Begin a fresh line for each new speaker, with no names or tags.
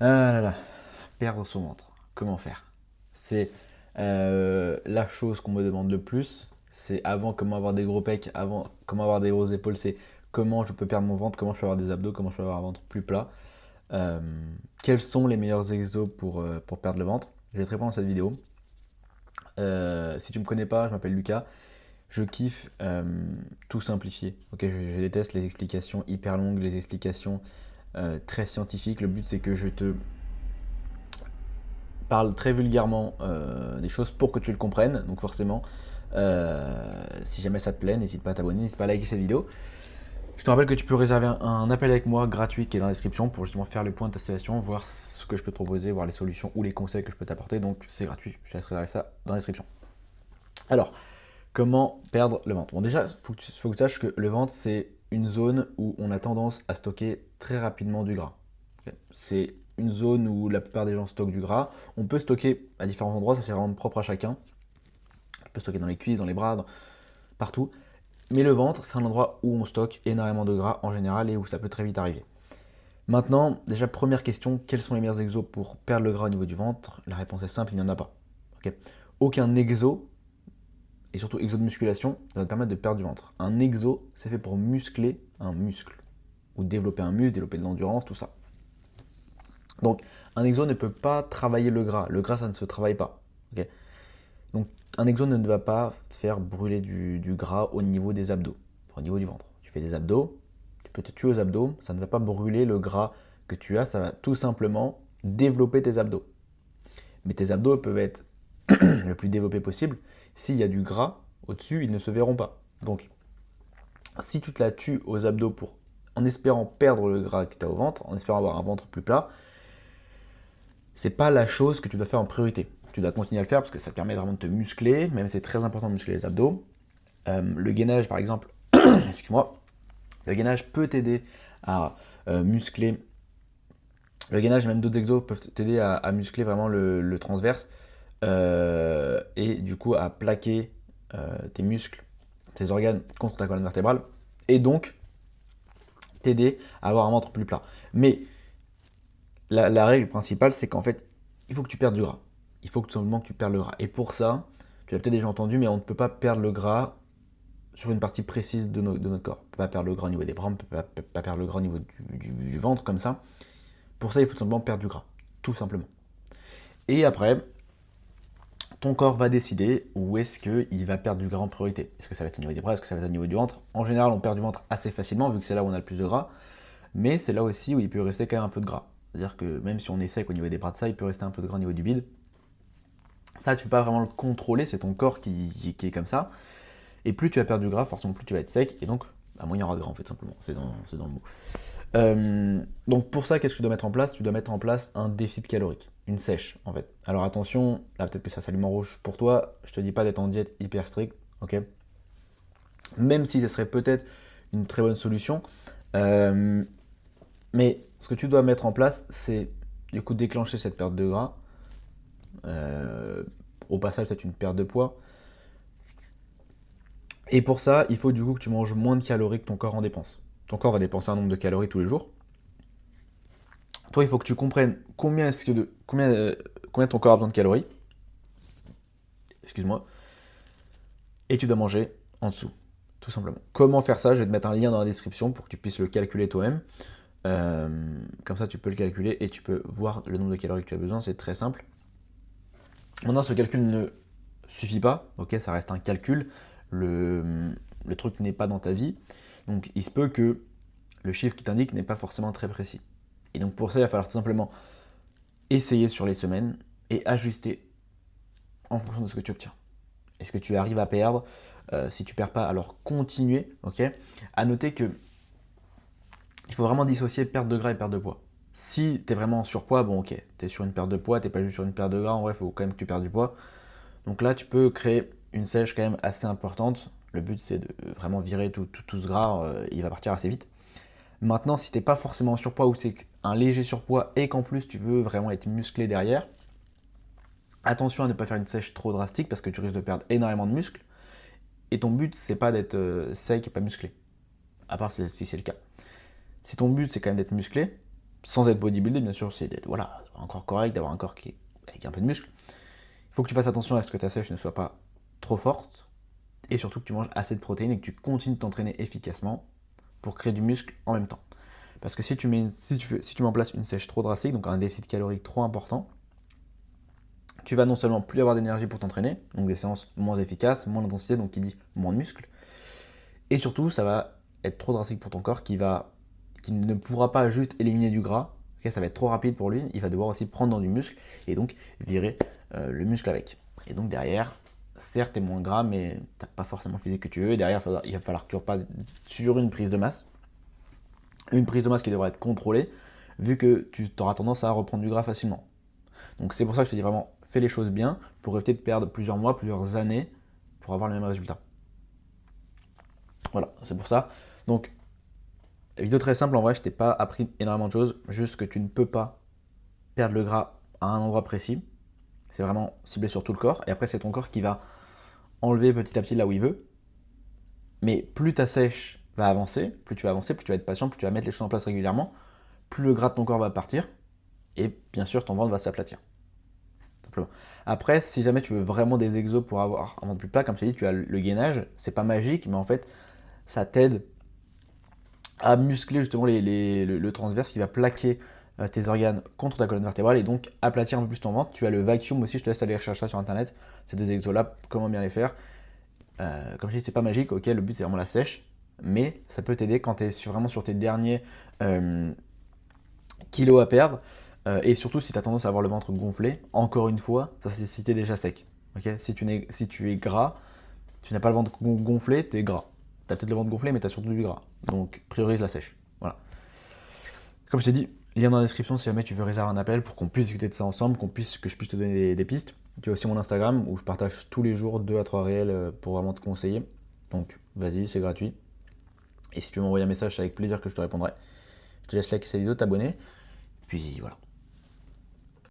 Ah là là, perdre son ventre. Comment faire? C'est la chose qu'on me demande le plus. C'est avant comment avoir des gros pecs, avant comment avoir des grosses épaules. C'est comment je peux perdre mon ventre, comment je peux avoir des abdos, comment je peux avoir un ventre plus plat. Euh, Quels sont les meilleurs exos pour perdre le ventre? Je vais te répondre à cette vidéo. Si tu me connais pas, je m'appelle Lucas. Je kiffe tout simplifier. Ok, je déteste les explications hyper longues, les explications très scientifiques. Le but c'est que je te parle très vulgairement des choses pour que tu le comprennes. Donc forcément, si jamais ça te plaît, n'hésite pas à t'abonner, n'hésite pas à liker cette vidéo. Je te rappelle que tu peux réserver un appel avec moi gratuit qui est dans la description pour justement faire le point de ta situation, voir ce que je peux te proposer, voir les solutions ou les conseils que je peux t'apporter. Donc c'est gratuit, je te laisse réserver ça dans la description. Alors, comment perdre le ventre? Bon déjà, faut que tu saches que le ventre c'est une zone où on a tendance à stocker très rapidement du gras. Okay. C'est une zone où la plupart des gens stockent du gras. On peut stocker à différents endroits, ça c'est vraiment propre à chacun. On peut stocker dans les cuisses, dans les bras, partout. Mais le ventre, c'est un endroit où on stocke énormément de gras en général et où ça peut très vite arriver. Maintenant, déjà première question, quels sont les meilleurs exos pour perdre le gras au niveau du ventre? La réponse est simple, il n'y en a pas. Okay. Aucun exo, et surtout exo de musculation, va te permettre de perdre du ventre. Un exo, c'est fait pour muscler un muscle, ou développer un muscle, développer de l'endurance, tout ça. Donc, un exo ne peut pas travailler le gras. Le gras, ça ne se travaille pas. Okay. Donc, un exo ne va pas te faire brûler du gras au niveau des abdos, au niveau du ventre. Tu fais des abdos, tu peux te tuer aux abdos, ça ne va pas brûler le gras que tu as, ça va tout simplement développer tes abdos. Mais tes abdos peuvent être le plus développés possible. S'il y a du gras au-dessus, ils ne se verront pas. Donc, si tu te la tues aux abdos en espérant perdre le gras que tu as au ventre, en espérant avoir un ventre plus plat, c'est pas la chose que tu dois faire en priorité. Tu dois continuer à le faire parce que ça te permet vraiment de te muscler, même c'est très important de muscler les abdos. Le gainage, par exemple, excuse-moi, le gainage peut t'aider à muscler. Le gainage et même d'autres exos peuvent t'aider à muscler vraiment le transverse et du coup à plaquer tes muscles, tes organes contre ta colonne vertébrale et donc t'aider à avoir un ventre plus plat. Mais la règle principale, c'est qu'en fait, il faut que tu perdes du gras. Il faut que tout simplement que tu perdes le gras. Et pour ça, tu l'as peut-être déjà entendu, mais on ne peut pas perdre le gras sur une partie précise de notre corps. On ne peut pas perdre le gras au niveau des bras, on ne peut pas perdre le gras au niveau du ventre comme ça. Pour ça, il faut tout simplement perdre du gras. Tout simplement. Et après, ton corps va décider où est-ce qu'il va perdre du gras en priorité. Est-ce que ça va être au niveau des bras, est-ce que ça va être au niveau du ventre? En général, on perd du ventre assez facilement, vu que c'est là où on a le plus de gras. Mais c'est là aussi où il peut rester quand même un peu de gras. C'est-à-dire que même si on est sec au niveau des bras de ça, il peut rester un peu de gras au niveau du bide. Ça, tu peux pas vraiment le contrôler, c'est ton corps qui est comme ça. Et plus tu vas perdre du gras, forcément plus tu vas être sec, et donc bah, moins il y aura de gras en fait, simplement. C'est dans le mot. Donc pour ça, qu'est-ce que tu dois mettre en place? Tu dois mettre en place un déficit calorique, une sèche en fait. Alors attention, là peut-être que ça s'allume en rouge pour toi, je te dis pas d'être en diète hyper stricte, ok? Même si ce serait peut-être une très bonne solution. Euh, mais ce que tu dois mettre en place, c'est du coup déclencher cette perte de gras. Euh, Au passage, peut-être une perte de poids. Et pour ça, il faut du coup que tu manges moins de calories que ton corps en dépense. Ton corps va dépenser un nombre de calories tous les jours. Toi, il faut que tu comprennes combien ton corps a besoin de calories. Excuse-moi. Et tu dois manger en dessous, tout simplement. Comment faire ça? Je vais te mettre un lien dans la description pour que tu puisses le calculer toi-même. Comme ça, tu peux le calculer et tu peux voir le nombre de calories que tu as besoin. C'est très simple. Maintenant, ce calcul ne suffit pas. Ok, ça reste un calcul. Le truc n'est pas dans ta vie. Donc, il se peut que le chiffre qui t'indique n'est pas forcément très précis. Et donc, pour ça, il va falloir tout simplement essayer sur les semaines et ajuster en fonction de ce que tu obtiens. Est-ce que tu arrives à perdre? Si tu perds pas, alors continuer. Ok. À noter que il faut vraiment dissocier perte de gras et perte de poids. Si tu es vraiment en surpoids, bon ok, tu es sur une perte de poids, tu n'es pas juste sur une perte de gras, en vrai, il faut quand même que tu perdes du poids. Donc là, tu peux créer une sèche quand même assez importante. Le but, c'est de vraiment virer tout ce gras, il va partir assez vite. Maintenant, si tu n'es pas forcément en surpoids ou c'est un léger surpoids et qu'en plus tu veux vraiment être musclé derrière, attention à ne pas faire une sèche trop drastique parce que tu risques de perdre énormément de muscles. Et ton but, c'est pas d'être sec et pas musclé. À part si c'est le cas. Si ton but, c'est quand même d'être musclé, sans être bodybuildé, bien sûr, c'est d'être voilà, un corps correct, d'avoir un corps qui est avec un peu de muscle. Il faut que tu fasses attention à ce que ta sèche ne soit pas trop forte, et surtout que tu manges assez de protéines et que tu continues de t'entraîner efficacement pour créer du muscle en même temps. Parce que si tu mets en place une sèche trop drastique, donc un déficit calorique trop important, tu vas non seulement plus avoir d'énergie pour t'entraîner, donc des séances moins efficaces, moins d'intensité, donc qui dit moins de muscles, et surtout ça va être trop drastique pour ton corps qui ne pourra pas juste éliminer du gras, okay, ça va être trop rapide pour lui, il va devoir aussi prendre dans du muscle et donc virer le muscle avec. Et donc derrière, certes t'es moins gras, mais t'as pas forcément le physique que tu veux, et derrière il va falloir que tu repasses sur une prise de masse qui devra être contrôlée, vu que tu auras tendance à reprendre du gras facilement. Donc c'est pour ça que je te dis vraiment, fais les choses bien pour éviter de perdre plusieurs mois, plusieurs années pour avoir le même résultat. Voilà, c'est pour ça. Donc, vidéo très simple, en vrai, je t'ai pas appris énormément de choses, juste que tu ne peux pas perdre le gras à un endroit précis. C'est vraiment ciblé sur tout le corps, et après c'est ton corps qui va enlever petit à petit là où il veut. Mais plus ta sèche va avancer, plus tu vas être patient, plus tu vas mettre les choses en place régulièrement, plus le gras de ton corps va partir, et bien sûr ton ventre va s'aplatir. Simplement. Après, si jamais tu veux vraiment des exos pour avoir un ventre plus plat, comme je t'ai dit, tu as le gainage, c'est pas magique, mais en fait, ça t'aide à muscler justement le transverse qui va plaquer tes organes contre ta colonne vertébrale et donc aplatir un peu plus ton ventre. Tu as le vacuum aussi, je te laisse aller rechercher ça sur internet, ces deux exos là, comment bien les faire. Comme je dis, c'est pas magique, ok, le but c'est vraiment la sèche, mais ça peut t'aider quand tu es vraiment sur tes derniers kilos à perdre, et surtout si tu as tendance à avoir le ventre gonflé, encore une fois, ça c'est si tu es déjà sec. Okay, si tu es gras, tu n'as pas le ventre gonflé, tu es gras. Tu as peut-être le ventre gonflé, mais tu as surtout du gras. Donc priorise la sèche. Voilà. Comme je t'ai dit, lien dans la description si jamais tu veux réserver un appel pour qu'on puisse discuter de ça ensemble, que je puisse te donner des pistes. Tu as aussi mon Instagram où je partage tous les jours 2 à 3 réels pour vraiment te conseiller. Donc vas-y, c'est gratuit. Et si tu veux m'envoyer un message, c'est avec plaisir que je te répondrai. Je te laisse liker cette vidéo, t'abonner. Puis voilà.